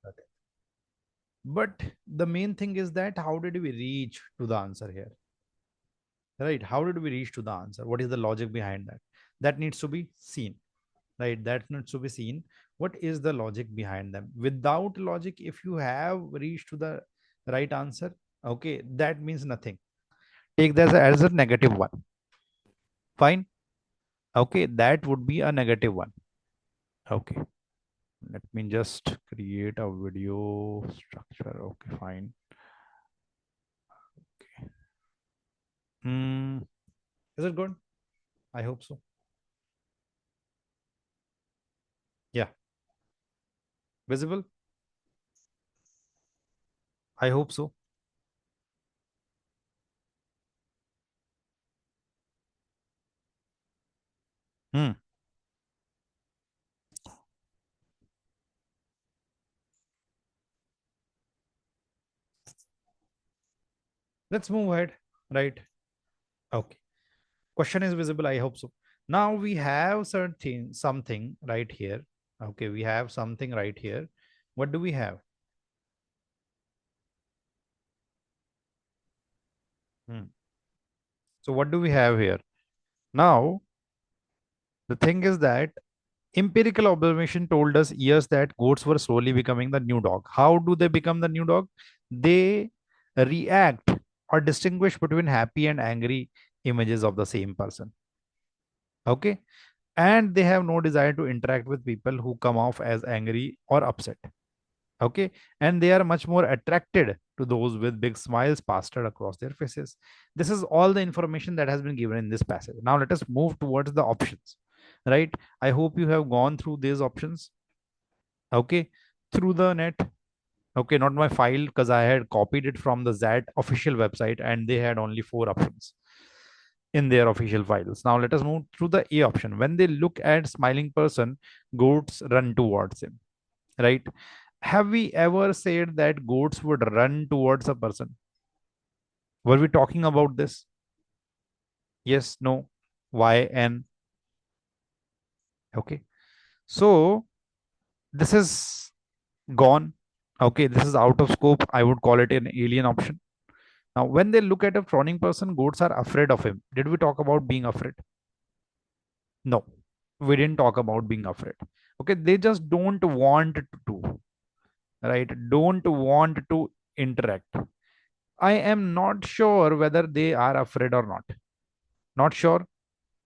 Okay. But the main thing is that how did we reach to the answer here? Right? How did we reach to the answer? What is the logic behind that? That needs to be seen. Right? That needs to be seen. What is the logic behind them? Without logic, if you have reached to the right answer, okay, that means nothing. Take that as a negative one. Fine. Okay, that would be a negative one. Okay. Let me just create a video structure. Okay, fine. Okay. Is it good? I hope so. Yeah. Visible? I hope so. Hmm. Let's move ahead. Right. Okay. Question is visible. I hope so. Now we have certain something right here. Okay, we have something right here. What do we have? Hmm. So what do we have here? Now the thing is that empirical observation told us years that goats were slowly becoming the new dog. How do they become the new dog? They react or distinguish between happy and angry images of the same person. Okay. And they have no desire to interact with people who come off as angry or upset. Okay. And they are much more attracted to those with big smiles plastered across their faces. This is all the information that has been given in this passage. Now let us move towards the options. Right. I hope you have gone through these options. Okay. Through the net. Okay. Not my file because I had copied it from the XAT official website and they had only four options in their official files. Now let us move through the A option. When they look at smiling person, goats run towards him. Right? Have we ever said that goats would run towards a person? Were we talking about this? Yes, no. Why? And okay. So this is gone. Okay, this is out of scope. I would call it an alien option. Now, when they look at a frowning person, goats are afraid of him. Did we talk about being afraid? No, we didn't talk about being afraid. Okay, they just don't want to, right? Don't want to interact. I am not sure whether they are afraid or not. Not sure.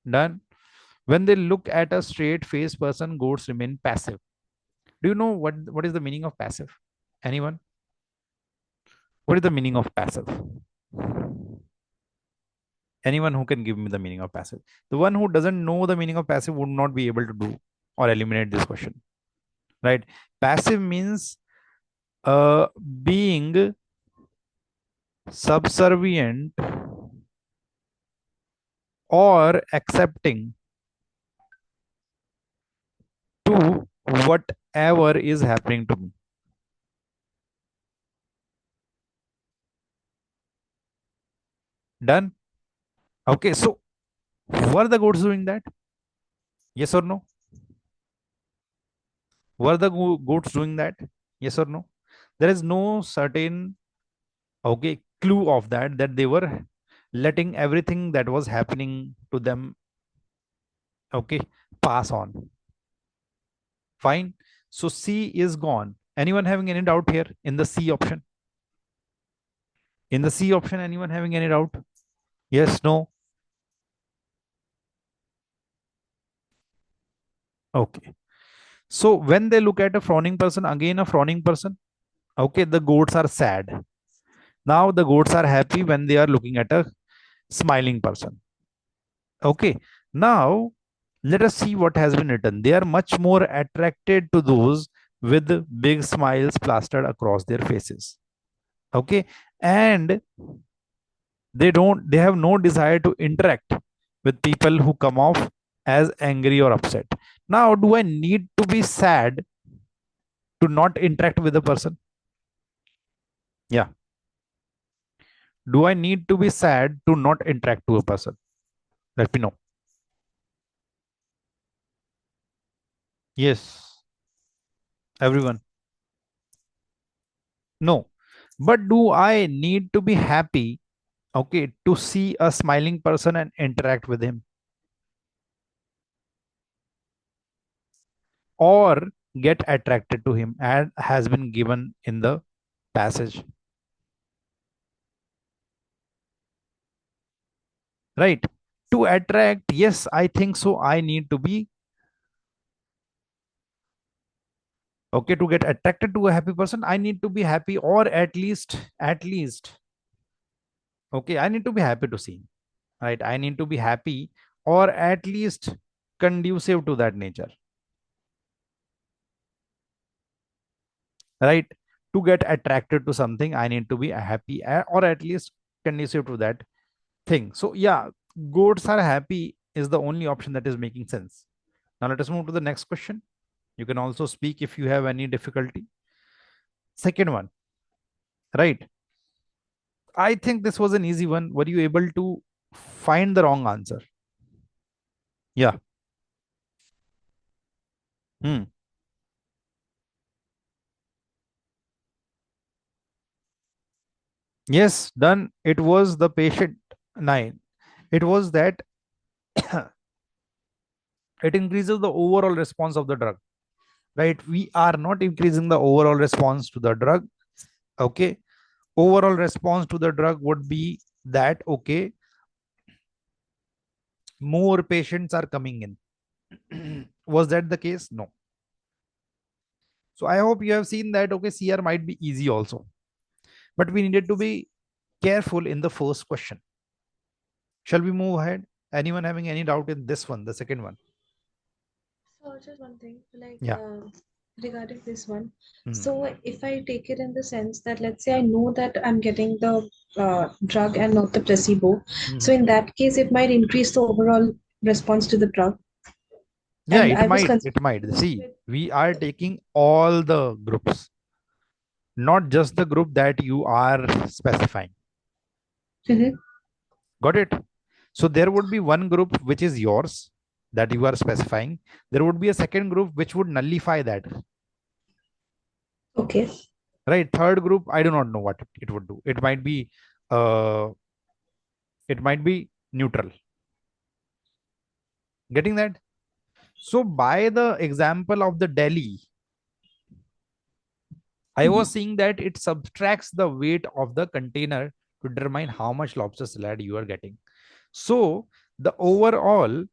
Done. When they look at a straight faced person, goats remain passive. Do you know what is the meaning of passive? Anyone? What is the meaning of passive? Anyone who can give me the meaning of passive? The one who doesn't know the meaning of passive would not be able to do or eliminate this question, right? Passive means uh, being subservient or accepting to whatever is happening to me. Done. Okay, so were the goats doing that? Yes or no? Were the goats doing that? Yes or no? There is no certain okay clue of that they were letting everything that was happening to them okay pass on. Fine. So C is gone. Anyone having any doubt here in the C option? In the C option, anyone having any doubt? Yes, no? Okay. So when they look at a frowning person, again a frowning person, okay, the goats are sad. Now the goats are happy when they are looking at a smiling person. Okay. Now let us see what has been written. They are much more attracted to those with big smiles plastered across their faces. Okay. And they have no desire to interact with people who come off as angry or upset. Now, do I need to be sad to not interact with a person? Yeah. Do I need to be sad to not interact to a person? Let me know. Yes, everyone. No. But do I need to be happy, okay, to see a smiling person and interact with him, or get attracted to him as has been given in the passage? Right? To attract, yes, I think so. I need to be, okay, to get attracted to a happy person, I need to be happy, or at least, okay, I need to be happy to see him. Right? I need to be happy, or at least conducive to that nature. Right? To get attracted to something, I need to be happy, or at least conducive to that thing. So yeah, goats are happy is the only option that is making sense. Now let us move to the next question. You can also speak if you have any difficulty. Second one, right? I think this was an easy one. Were you able to find the wrong answer? Yeah. Hmm. Yes, done. It was the patient nine. It was that it increases the overall response of the drug. Right? We are not increasing the overall response to the drug. Okay. Overall response to the drug would be that, okay, more patients are coming in. Was that the case? No. So I hope you have seen that, okay, CR might be easy also, but we needed to be careful in the first question. Shall we move ahead? Anyone having any doubt in this one, the second one? So just one thing, like Yeah. regarding this one. Hmm. So if I take it in the sense that let's say I know that I'm getting the drug and not the placebo, so Mhm. in that case it might increase the overall response to the drug. Yeah, And it I was might. considering It might. See, with. we are taking all the groups, not just the group that you are specifying. Mhm. Got it? So there would be one group which is yours that you are specifying. There would be a second group which would nullify that. Okay. Right? Third group, I do not know what it would do. Uh it might be neutral. Getting that? So by the example of the Delhi, I Mhm. was seeing that it subtracts the weight of the container to determine how much lobster salad you are getting. So the overall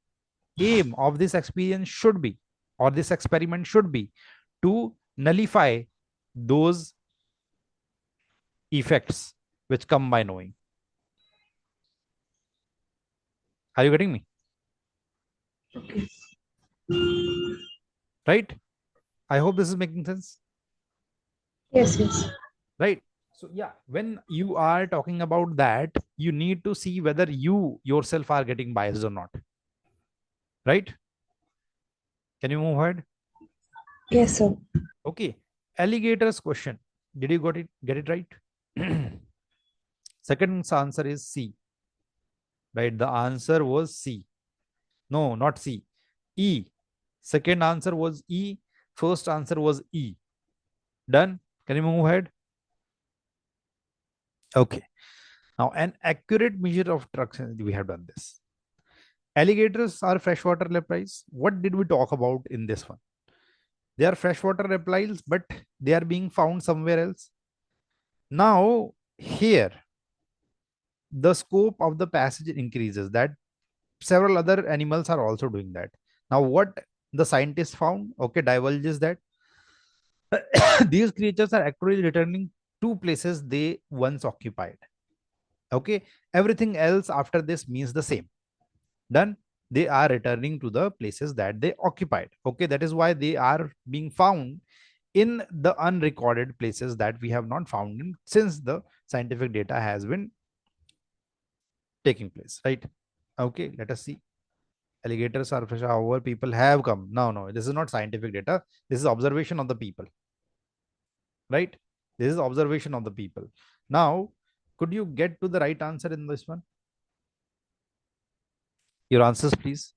aim of this experience should be, or this experiment should be, to nullify those effects which come by knowing. Are you getting me? Okay. Right? I hope this is making sense. Yes, yes. Right? So yeah, when you are talking about that, you need to see whether you yourself are getting biased or not. Right? Can you move ahead? Yes, sir. Okay. Alligator's question. Did you get it right? Second answer is C. Right? The answer was C. No, not C. E. Second answer was E. First answer was E. Done. Can you move ahead? Okay. Now, an accurate measure of trucks. We have done this. Alligators are freshwater reptiles. What did we talk about in this one? They are freshwater reptiles, but they are being found somewhere else. Now, here, the scope of the passage increases. That several other animals are also doing that. Now, what the scientists found, okay, divulges that these creatures are actually returning to places they once occupied. Okay, everything else after this means the same. Done. They are returning to the places that they occupied. Okay, that is why they are being found in the unrecorded places that we have not found in since the scientific data has been taking place. Right. Okay, let us see. Alligators are fish. However, people have come. No, no, this is not scientific data. This is observation of the people. Right. This is observation of the people. Now, could you get to the right answer in this one? Your answers, please.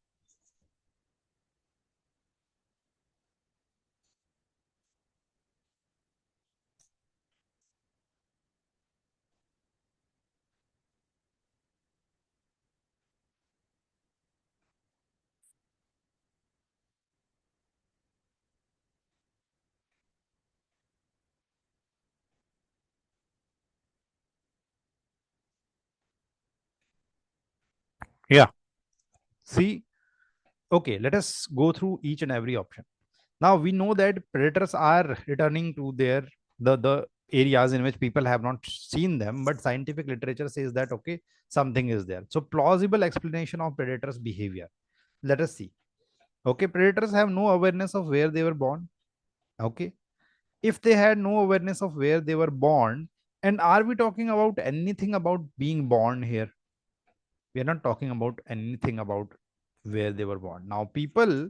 Yeah. See, okay, let us go through each and every option. Now we know that predators are returning to their the areas in which people have not seen them, but scientific literature says that okay, something is there. So plausible explanation of predators' behavior. Let us see. Okay, predators have no awareness of where they were born. Okay, if they had no awareness of where they were born, and are we talking about anything about being born here? We are not talking about anything about where they were born. Now people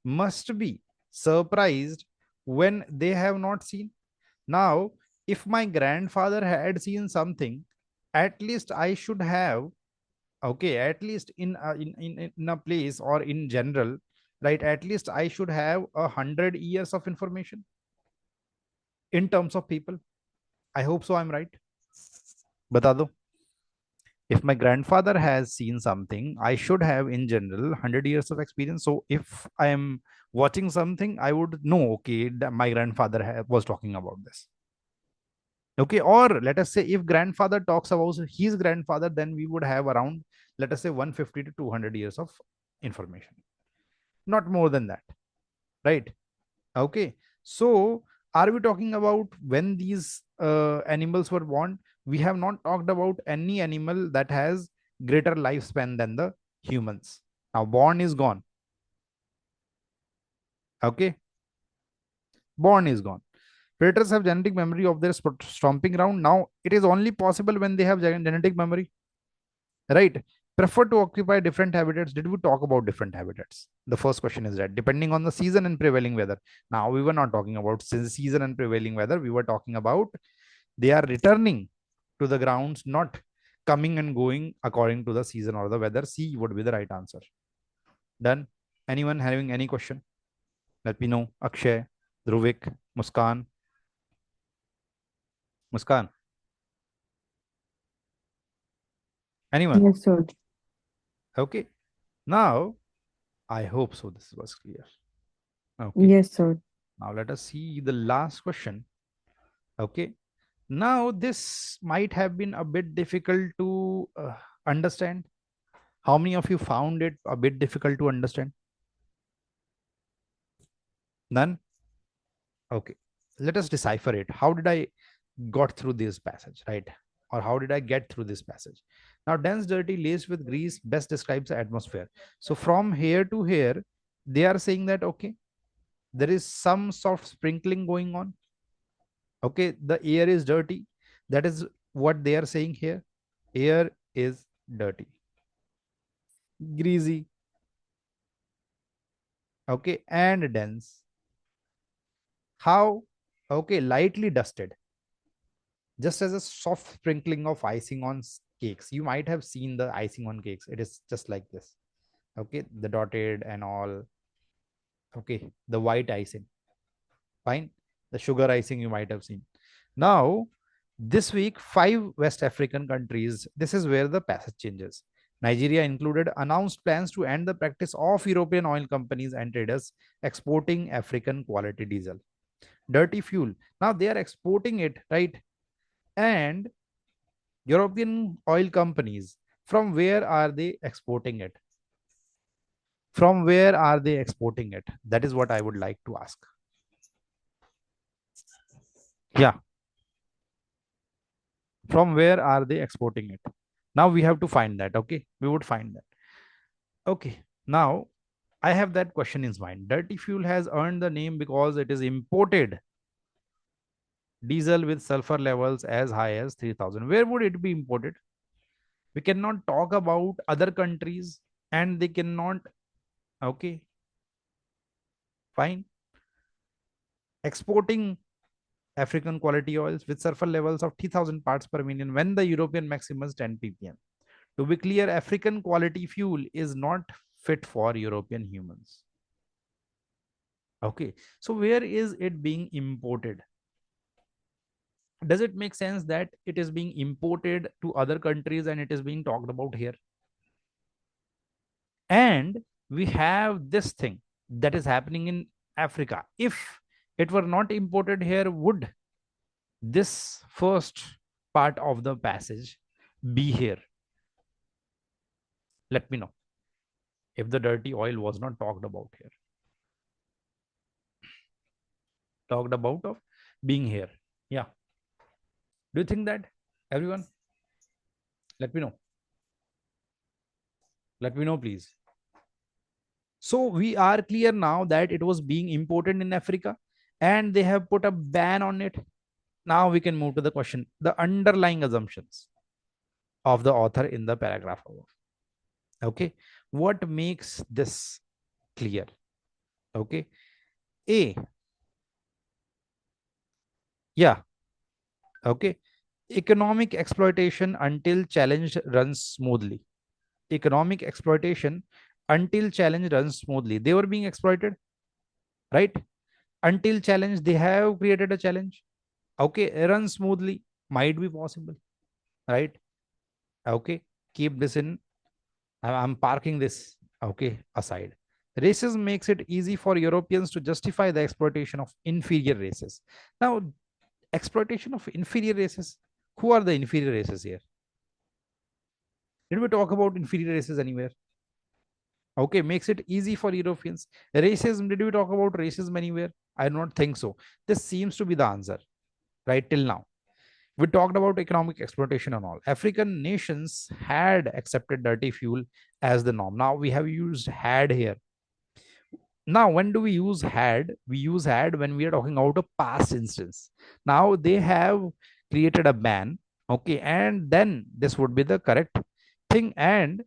must be surprised when they have not seen. Now, if my grandfather had seen something, at least I should have, okay, at least in a place or in general, right? At least I should have 100 years of information in terms of people. I hope so. I'm right. बता दो. If my grandfather has seen something, I should have in general 100 years of experience. So if I am watching something, I would know, okay, that my grandfather was talking about this. Okay, or let us say if grandfather talks about his grandfather, then we would have around, let us say, 150 to 200 years of information, not more than that, right? Okay, so are we talking about when these animals were born? We have not talked about any animal that has greater lifespan than the humans. Now born is gone. Okay, born is gone. Predators have genetic memory of their stomping ground. Now it is only possible when they have genetic memory, right? Prefer to occupy different habitats. Did we talk about different habitats? The first question is that depending on the season and prevailing weather. Now we were not talking about season and prevailing weather. We were talking about they are returning to the grounds, not coming and going according to the season or the weather. C would be the right answer. Done. Anyone having any question? Let me know. Akshay, Dhruvik, Muskan. Muskan. Anyone? Yes, sir. Okay. Now I hope so. This was clear. Okay. Yes, sir. Now let us see the last question. Okay. Now this might have been a bit difficult to understand. How many of you found it a bit difficult to understand? None? Okay. Let us decipher it. How did I got through this passage, right? Or how did I get through this passage? Now, dense, dirty, laced with grease best describes the atmosphere. So from here to here, they are saying that okay, there is some soft sprinkling going on. Okay, the air is dirty. That is what they are saying here. Air is dirty, greasy, okay, and dense. How? Okay, lightly dusted, just as a soft sprinkling of icing on cakes. You might have seen the icing on cakes. It is just like this. Okay, the dotted and all. Okay, the white icing. Fine. The sugar icing you might have seen. Now, this week, 5 West African countries, this is where the passage changes. Nigeria included, announced plans to end the practice of European oil companies and traders exporting African quality diesel. Dirty fuel. Now they are exporting it, right? And European oil companies, from where are they exporting it? From where are they exporting it? That is what I would like to ask. Yeah, from where are they exporting it? Now we have to find that. Okay, we would find that. Okay, now I have that question in mind. Dirty fuel has earned the name because it is imported diesel with sulfur levels as high as 3000. Where would it be imported? We cannot talk about other countries and they cannot. Okay, fine. Exporting African quality oils with sulfur levels of 3000 parts per million when the European maximum is 10 ppm. To be clear, African quality fuel is not fit for European humans. Okay, so where is it being imported? Does it make sense that it is being imported to other countries and it is being talked about here? And we have this thing that is happening in Africa. If it were not imported here, would this first part of the passage be here? Let me know if the dirty oil was not talked about here, talked about of being here. Yeah. Do you think that, everyone? Let me know. Let me know, please. So we are clear now that it was being imported in Africa and they have put a ban on it. Now we can move to the question, the underlying assumptions of the author in the paragraph above. Okay. What makes this clear? Okay. A, yeah. Okay. Economic exploitation until challenge runs smoothly. Economic exploitation until challenge runs smoothly. They were being exploited, right? Until challenge, they have created a challenge. Okay, run smoothly. Might be possible, right? Okay, keep this in. I'm parking this, okay, aside. Racism makes it easy for Europeans to justify the exploitation of inferior races. Now, exploitation of inferior races. Who are the inferior races here? Did we talk about inferior races anywhere? Okay, makes it easy for Europeans. Racism, did we talk about racism anywhere? I do not think so. This seems to be the answer, right? Till now. We talked about economic exploitation and all. African nations had accepted dirty fuel as the norm. Now we have used had here. Now, when do we use had? We use had when we are talking about a past instance. Now they have created a ban. Okay, and then this would be the correct thing, and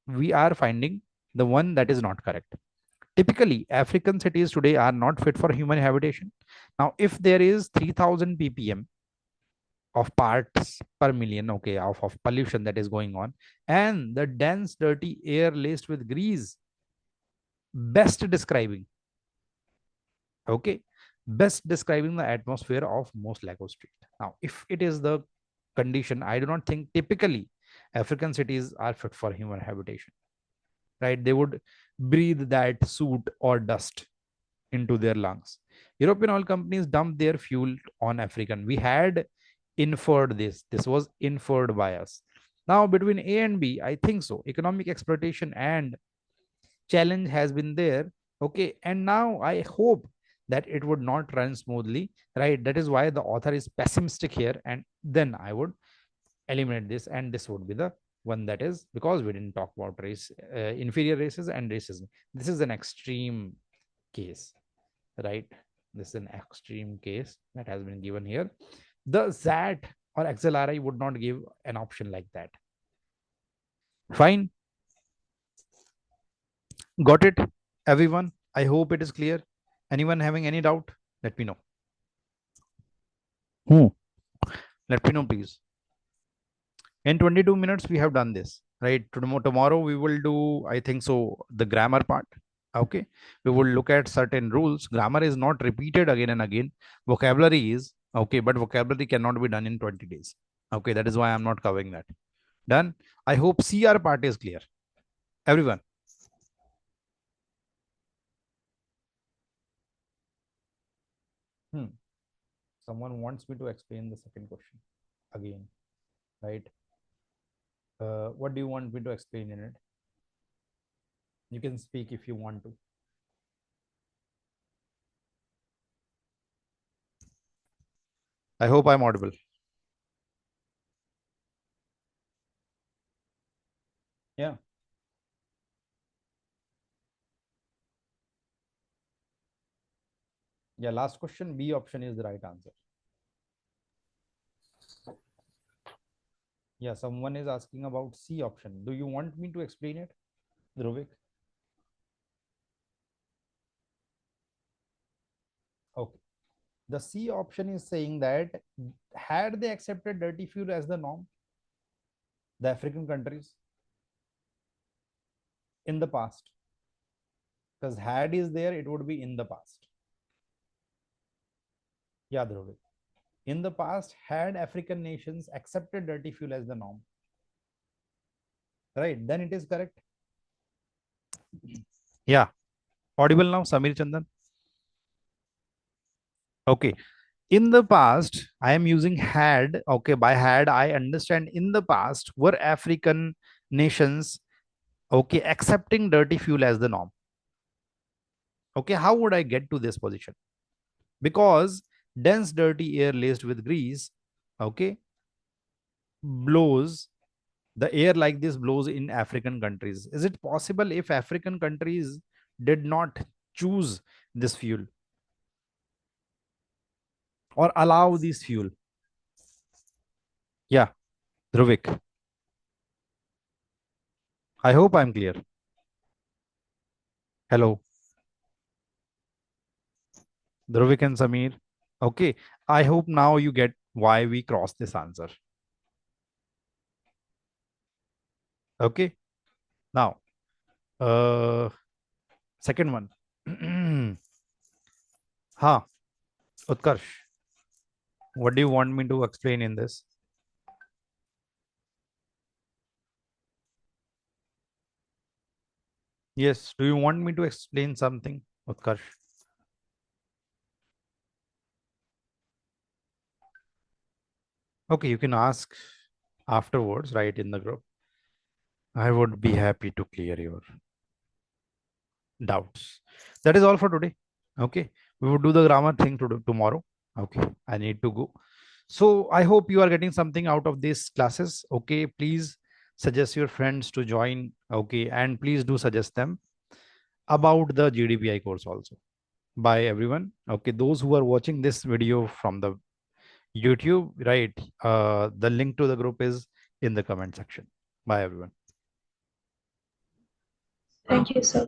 we are finding the one that is not correct. Typically, African cities today are not fit for human habitation. Now, if there is 3000 ppm of parts per million, okay, of pollution that is going on, and the dense, dirty air laced with grease, best describing, okay, best describing the atmosphere of most Lagos Street. Now, if it is the condition, I do not think typically African cities are fit for human habitation, right? They would breathe that soot or dust into their lungs. European oil companies dumped their fuel on African. We had inferred this. This was inferred by us. Now, between A and B, I think so. Economic exploitation and challenge has been there. Okay. And now I hope that it would not run smoothly, right? That is why the author is pessimistic here. And then I would eliminate this. And this would be the one that is because we didn't talk about race, inferior races and racism. This is an extreme case, right? This is an extreme case that has been given here. The XAT or XLRI would not give an option like that. Fine. Got it, everyone? I hope it is clear. Anyone having any doubt? Let me know. Hmm. Let me know, please. In 22 minutes, we have done this, right? Tomorrow, we will do, I think so, the grammar part. Okay. We will look at certain rules. Grammar is not repeated again and again. Vocabulary is, okay, but vocabulary cannot be done in 20 days. Okay. That is why I'm not covering that. Done. I hope CR part is clear. Everyone. Hmm. Someone wants me to explain the second question again, right? What do you want me to explain in it? You can speak if you want to. I hope I'm audible. Yeah. Yeah. Last question. B option is the right answer. Yeah. Someone is asking about C option. Do you want me to explain it, Dhruvik? Okay. The C option is saying that had they accepted dirty fuel as the norm, the African countries in the past, because had is there, it would be in the past. Yeah, Dhruvik. In the past, had African nations accepted dirty fuel as the norm, right? Then it is correct. Yeah. Audible now, Samir Chandan? Okay. In the past, I am using had. Okay. By had, I understand in the past were African nations Okay, accepting dirty fuel as the norm. Okay, how would I get to this position? Because dense dirty air laced with grease, okay, blows, the air like this blows in African countries. Is it possible if African countries did not choose this fuel or allow this fuel? Yeah, Dhruvik, I hope I'm clear. Hello, Dhruvik and Samir. Okay, I hope now you get why we crossed this answer. Okay, now, second one. Ha, Utkarsh, what do you want me to explain in this? Yes, do you want me to explain something, Utkarsh? Okay, you can ask afterwards, right, in the group. I would be happy to clear your doubts. That is all for today. Okay, we will do the grammar thing to do tomorrow. Okay, I need to go. So I hope you are getting something out of these classes. Okay, please suggest your friends to join. Okay, and please do suggest them about the GDPI course also. Bye everyone. Okay, those who are watching this video from the YouTube, right? The link to the group is in the comment section. Bye everyone. Thank you, sir.